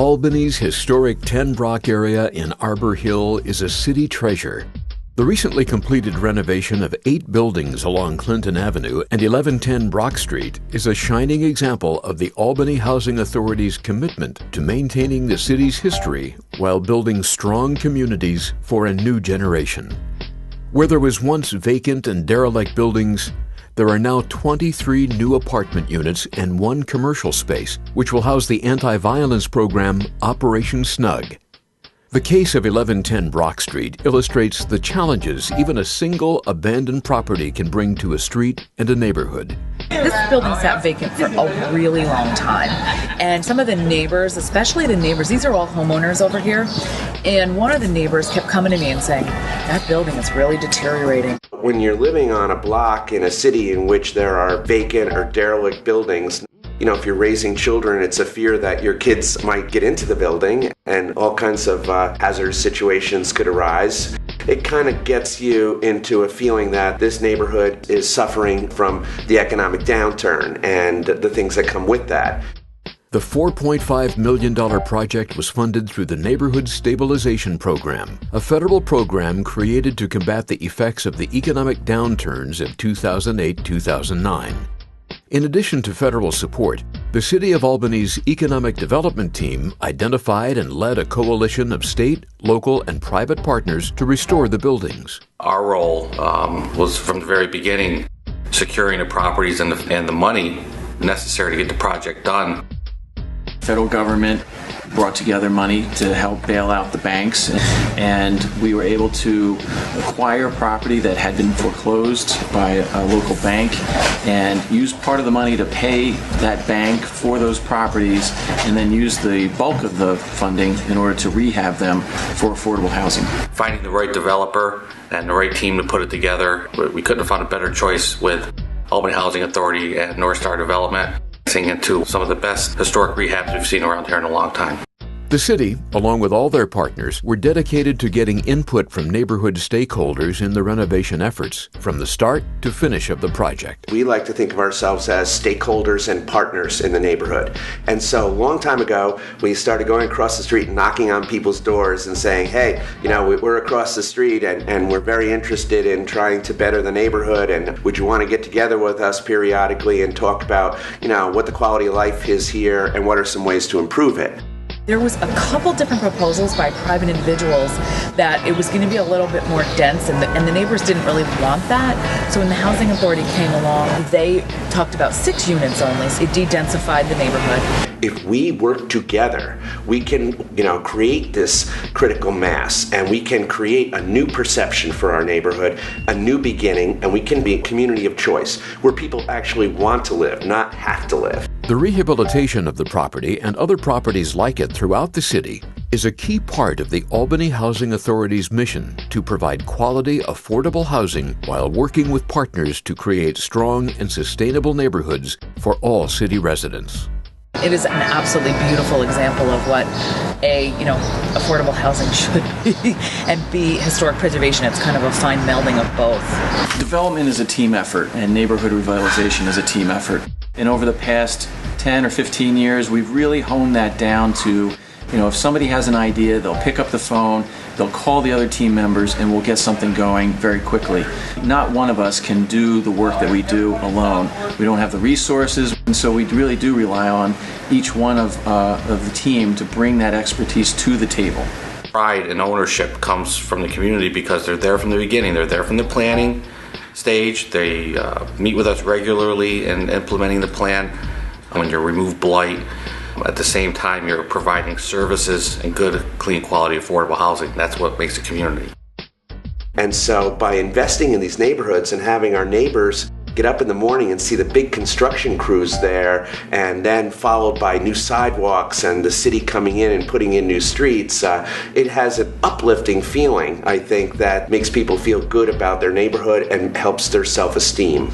Albany's historic Ten Broeck area in Arbor Hill is a city treasure. The recently completed renovation of 8 buildings along Clinton Avenue and 1110 Brock Street is a shining example of the Albany Housing Authority's commitment to maintaining the city's history while building strong communities for a new generation. Where there was once vacant and derelict buildings, there are now 23 new apartment units and 1 commercial space, which will house the anti-violence program Operation Snug. The case of 1110 Brock Street illustrates the challenges even a single abandoned property can bring to a street and a neighborhood. This building sat vacant for a really long time, and some of the neighbors, especially the neighbors, these are all homeowners over here, and one of the neighbors kept coming to me and saying, that building is really deteriorating. When you're living on a block in a city in which there are vacant or derelict buildings, if you're raising children, it's a fear that your kids might get into the building and all kinds of hazardous situations could arise. It kind of gets you into a feeling that this neighborhood is suffering from the economic downturn and the things that come with that. The $4.5 million project was funded through the Neighborhood Stabilization Program, a federal program created to combat the effects of the economic downturns of 2008-2009. In addition to federal support, the City of Albany's Economic Development Team identified and led a coalition of state, local, and private partners to restore the buildings. Our role was from the very beginning securing the properties and the money necessary to get the project done. Federal government brought together money to help bail out the banks, and we were able to acquire property that had been foreclosed by a local bank and use part of the money to pay that bank for those properties, and then use the bulk of the funding in order to rehab them for affordable housing. Finding the right developer and the right team to put it together, we couldn't have found a better choice with Albany Housing Authority and North Star Development, into some of the best historic rehabs we've seen around here in a long time. The city, along with all their partners, were dedicated to getting input from neighborhood stakeholders in the renovation efforts, from the start to finish of the project. We like to think of ourselves as stakeholders and partners in the neighborhood. And so a long time ago, we started going across the street and knocking on people's doors and saying, hey, we're across the street and we're very interested in trying to better the neighborhood, and would you want to get together with us periodically and talk about, what the quality of life is here and what are some ways to improve it. There was a couple different proposals by private individuals that it was going to be a little bit more dense, and the neighbors didn't really want that. So when the Housing Authority came along, they talked about 6 units only, so it de-densified the neighborhood. If we work together, we can, create this critical mass, and we can create a new perception for our neighborhood, a new beginning, and we can be a community of choice where people actually want to live, not have to live. The rehabilitation of the property and other properties like it throughout the city is a key part of the Albany Housing Authority's mission to provide quality, affordable housing while working with partners to create strong and sustainable neighborhoods for all city residents. It is an absolutely beautiful example of what affordable housing should be, and be historic preservation. It's kind of a fine melding of both. Development is a team effort, and neighborhood revitalization is a team effort. And over the past 10 or 15 years, we've really honed that down to, if somebody has an idea, they'll pick up the phone, they'll call the other team members, and we'll get something going very quickly. Not one of us can do the work that we do alone. We don't have the resources, and so we really do rely on each one of the team to bring that expertise to the table. Pride and ownership comes from the community because they're there from the beginning. They're there from the planning stage. They meet with us regularly in implementing the plan. When you remove blight, at the same time you're providing services and good, clean, quality, affordable housing. That's what makes a community. And so by investing in these neighborhoods and having our neighbors get up in the morning and see the big construction crews there, and then followed by new sidewalks and the city coming in and putting in new streets, it has an uplifting feeling, I think, that makes people feel good about their neighborhood and helps their self-esteem.